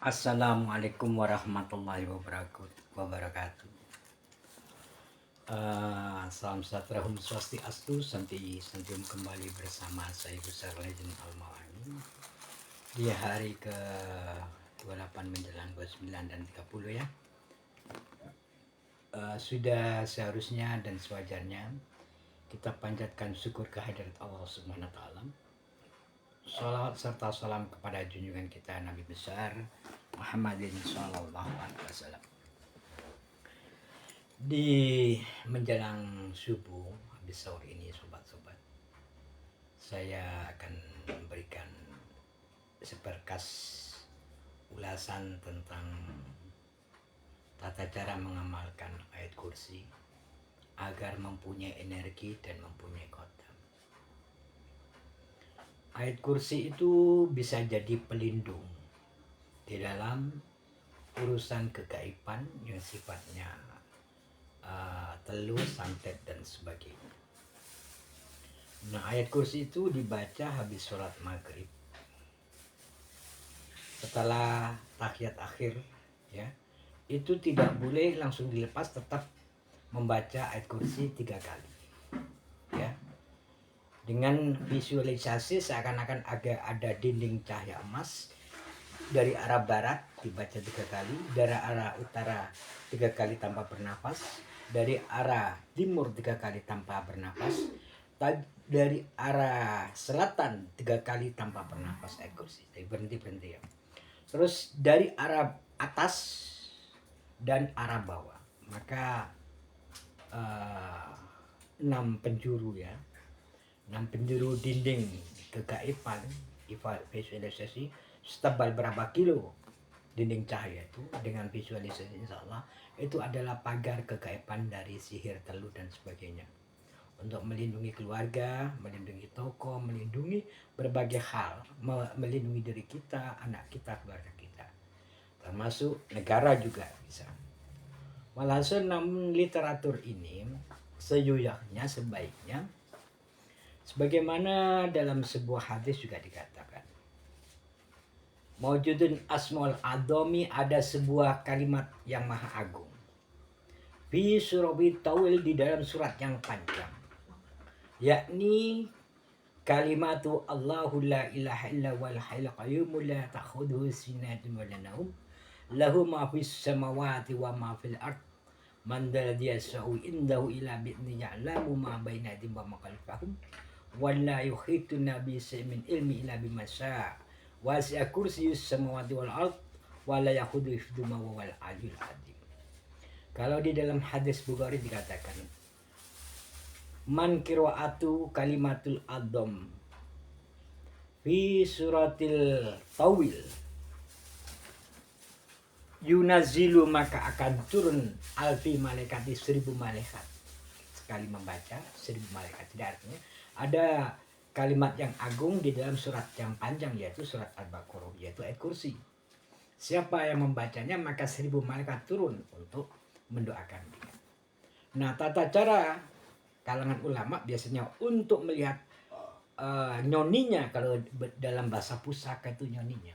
Assalamualaikum warahmatullahi wabarakatuh. Salam sejahtera, Om Swastiastu, Santium kembali bersama saya Besar Legend Al-Mawani di hari ke 28 menjelang 29 dan 30 ya. Sudah seharusnya dan sewajarnya kita panjatkan syukur kehadirat Allah Subhanahu wa taala. Salawat serta salam kepada junjungan kita Nabi besar Muhammadin sallallahu alaihi wasallam. Di menjelang subuh habis sahur ini sobat-sobat, saya akan memberikan seberkas ulasan tentang tata cara mengamalkan ayat kursi agar mempunyai energi dan mempunyai kodam. Ayat kursi itu bisa jadi pelindung di dalam urusan kegaiban yang sifatnya telur, santet dan sebagainya. Nah, ayat kursi itu dibaca habis sholat maghrib setelah tahiyat akhir ya. Itu tidak boleh langsung dilepas, tetap membaca ayat kursi 3 kali ya, dengan visualisasi seakan-akan agak ada dinding cahaya emas dari arah barat dibaca 3 kali, dari arah utara 3 kali tanpa bernapas, dari arah timur 3 kali tanpa bernapas, dari arah selatan 3 kali tanpa bernapas ayat kursi. Berhenti ya. Terus dari arah atas dan arah bawah. Maka 6 penjuru ya, 6 penjuru dinding kegaiban visualisasi setebal berapa kilo dinding cahaya itu dengan visualisasi, insya Allah itu adalah pagar kegaiban dari sihir, teluh dan sebagainya, untuk melindungi keluarga, melindungi toko, melindungi berbagai hal, melindungi diri kita, anak kita, keluarga kita, termasuk negara juga bisa. Walhasil namun literatur ini seyogyanya sebaiknya sebagaimana dalam sebuah hadis juga dikatakan, Maujudun asmaul adomi, ada sebuah kalimat yang maha agung, fi surawi tawil, di dalam surat yang panjang, yakni kalimatu Allahu la ilaha illa wal hayyul qayyum la ta'khudhuhu sinatun wa la nawm lahu ma fis samawati wa ma fil ard man dalladhi yasha'u indahu illa bi'idzni ya'lamu ma baina aydihim wa ma khalfahum wa la yuhituna bi shay'in min ilmi illa bima syaa wasi'a kursiyyus samawati wal ard wa la yahudu hifdzuhuma wa wal aliyyul azim. Kalau di dalam hadis Bukhari dikatakan, man qiraatu kalimatul adham fi suratil tawil yunazilu, maka akan turun alfi malaikati, 1000 malaikat sekali membaca 1000 malaikat. Tidak, artinya ada kalimat yang agung di dalam surat yang panjang, yaitu surat Al-Baqarah, yaitu ayat kursi. Siapa yang membacanya maka 1000 malaikat turun untuk mendoakan dia. Nah, tata cara kalangan ulama biasanya untuk melihat nyoninya, kalau dalam bahasa pusaka itu nyoninya,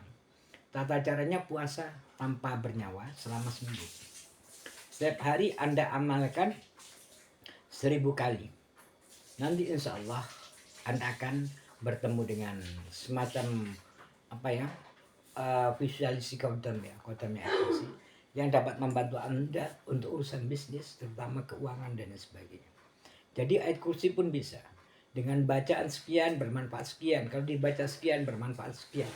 tata caranya puasa tanpa bernyawa selama seminggu. Setiap hari Anda amalkan 1000 kali. Nanti insya Allah Anda akan bertemu dengan semacam visualisasi kodam ekonomi yang dapat membantu Anda untuk urusan bisnis, terutama keuangan dan sebagainya. Jadi ayat kursi pun bisa dengan bacaan sekian bermanfaat sekian, kalau dibaca sekian bermanfaat sekian.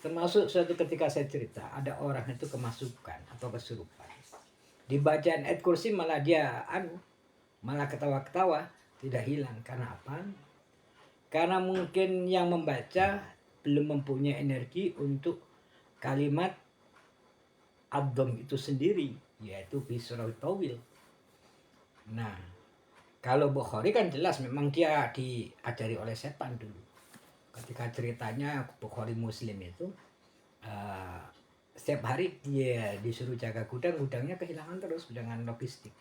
Termasuk suatu ketika saya cerita, ada orang itu kemasukan atau kesurupan, dibacaan ayat kursi malah dia malah ketawa-ketawa, tidak hilang. Karena apa? Karena mungkin yang membaca belum mempunyai energi untuk kalimat adham itu sendiri, yaitu bisurah tawil. Nah, kalau Bukhari kan jelas memang dia diajari oleh setan dulu. Ketika ceritanya Bukhari Muslim itu setiap hari dia disuruh jaga gudang, gudangnya kehilangan terus dengan logistik.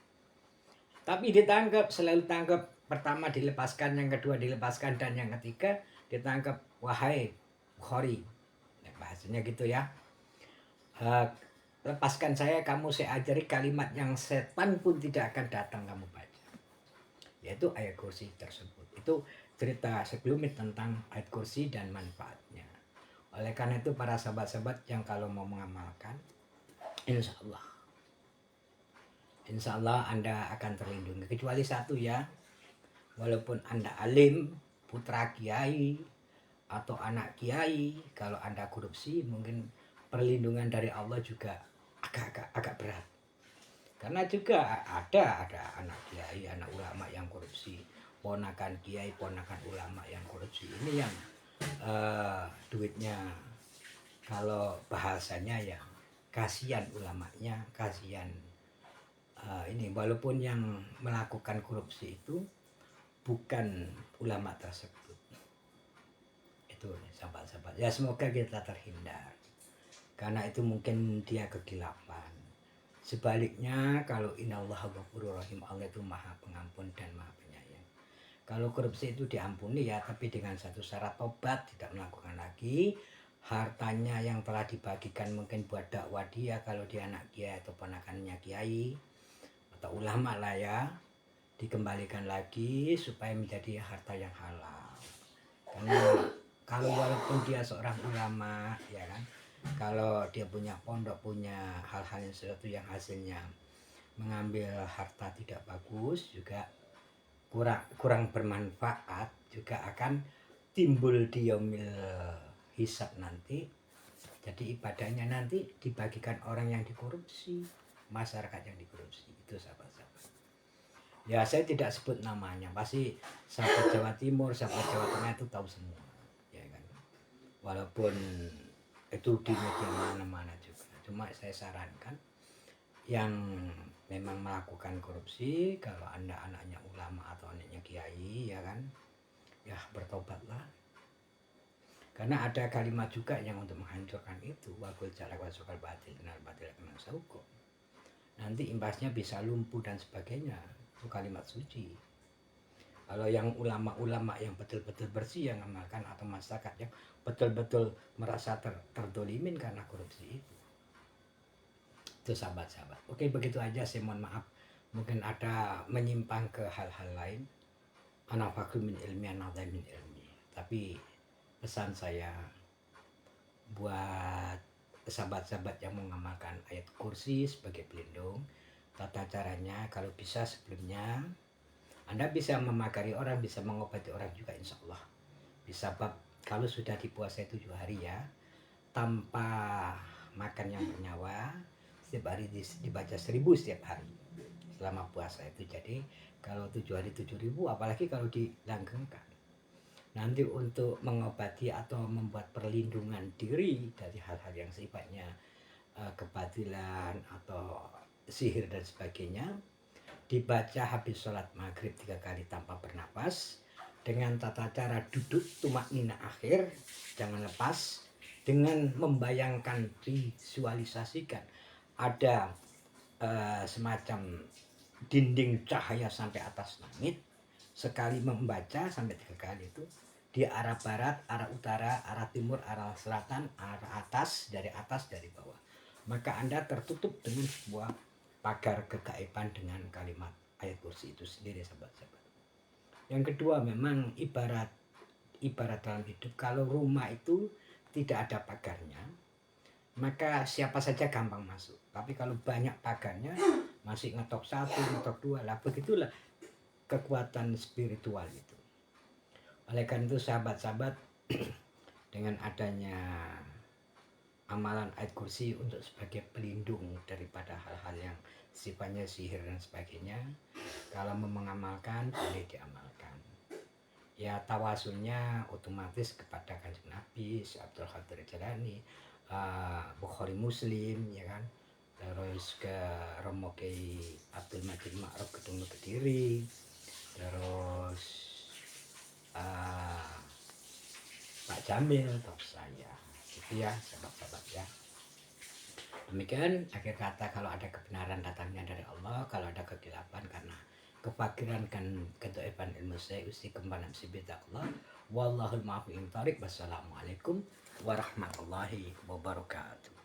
Tapi ditangkap, selalu tangkap, pertama dilepaskan, yang kedua dilepaskan, dan yang ketiga ditangkap. Wahai Bukhari, bahasanya gitu ya, Eh, lepaskan saya, kamu saya ajari kalimat yang setan pun tidak akan datang kamu baca. Yaitu ayat kursi tersebut. Itu cerita sekelumit tentang ayat kursi dan manfaatnya. Oleh karena itu para sahabat-sahabat yang kalau mau mengamalkan, insya Allah Anda akan terlindungi. Kecuali satu ya, walaupun Anda alim, putra kiai, atau anak kiai, kalau Anda korupsi mungkin perlindungan dari Allah juga agak berat. Karena juga ada anak kiai, anak ulama yang korupsi, ponakan kiai, ponakan ulama yang korupsi. Ini yang duitnya, kalau bahasanya ya kasihan ulamanya, kasihan ini. Walaupun yang melakukan korupsi itu bukan ulama tersebut. Itu sahabat-sahabat. Ya semoga kita terhindar. Karena itu mungkin dia kegilapan. Sebaliknya kalau innallaha ghafurur rahim, Allah itu maha pengampun dan maha penyayang. Kalau korupsi itu diampuni ya, tapi dengan satu syarat, tobat, tidak melakukan lagi. Hartanya yang telah dibagikan mungkin buat dakwah dia, kalau dia anak kiai atau ponakannya kiai atau ulama lah ya, dikembalikan lagi supaya menjadi harta yang halal. Karena kalau walaupun dia seorang ulama ya kan, kalau dia punya pondok, punya hal-hal yang sesuatu yang hasilnya mengambil harta tidak bagus, juga kurang bermanfaat, juga akan timbul di yaumil hisab nanti. Jadi ibadahnya nanti dibagikan orang yang dikorupsi, masyarakat yang dikorupsi. Itu sahabat-sahabat. Ya saya tidak sebut namanya, pasti sahabat Jawa Timur, sahabat Jawa Tengah itu tahu semua, ya kan. Walaupun itu di media mana-mana juga. Cuma saya sarankan yang memang melakukan korupsi, kalau Anda anaknya ulama atau anaknya kiai ya kan, ya bertobatlah. Karena ada kalimat juga yang untuk menghancurkan itu, waqul ja'ala wa sukal batil dan batil kena sauko. Nanti imbasnya bisa lumpuh dan sebagainya. Itu kalimat suci. Kalau yang ulama-ulama yang betul-betul bersih yang mengamalkan, atau masyarakat yang betul-betul merasa terdolimin karena korupsi itu sahabat-sahabat. Oke, begitu aja, saya mohon maaf mungkin ada menyimpang ke hal-hal lain. Ana fakir min ilmi, ana min ilmi. Tapi pesan saya buat sahabat-sahabat yang mengamalkan ayat kursi sebagai pelindung, tata caranya kalau bisa sebelumnya Anda bisa memagari orang, bisa mengobati orang juga, insya Allah bisa. Bab kalau sudah dipuasai 7 hari ya, tanpa makan yang bernyawa, setiap hari dibaca 1000 setiap hari selama puasa itu. Jadi kalau 7 hari 7.000, apalagi kalau dilanggengkan. Nanti untuk mengobati atau membuat perlindungan diri dari hal-hal yang sifatnya kebatilan atau sihir dan sebagainya, dibaca habis sholat maghrib 3 kali tanpa bernapas, dengan tata cara duduk tumak nina akhir, jangan lepas, dengan membayangkan, visualisasikan ada semacam dinding cahaya sampai atas langit. Sekali membaca sampai 3 kali itu di arah barat, arah utara, arah timur, arah selatan, arah atas, dari bawah. Maka Anda tertutup dengan sebuah pagar kegaiban dengan kalimat ayat kursi itu sendiri, sahabat-sahabat. Yang kedua, memang ibarat dalam hidup, kalau rumah itu tidak ada pagarnya, maka siapa saja gampang masuk. Tapi kalau banyak pagarnya, masih ngetok 1, ngetok 2 lah, begitulah kekuatan spiritual itu. Oleh karena itu sahabat-sahabat, dengan adanya amalan ayat kursi untuk sebagai pelindung daripada hal-hal yang sifatnya sihir dan sebagainya, kalau mengamalkan boleh diamalkan. Ya tawasulnya otomatis kepada Kanjeng Nabi, Abdul Qadir Jalani, Bukhari Muslim ya kan, terus ke Romo Kiai Abdul Majid Ma'ruf Kedung Kediri, terus Pak Jamil, terus saya, gitu ya sahabat-sahabat ya. Demikian akhir kata, kalau ada kebenaran datangnya dari Allah, kalau ada kegelapan karena kefakiran kan kedoiban ilmu saya, usti kembanan sibita Allah. Wallahul muwaffiq. Wassalamualaikum warahmatullahi wabarakatuh.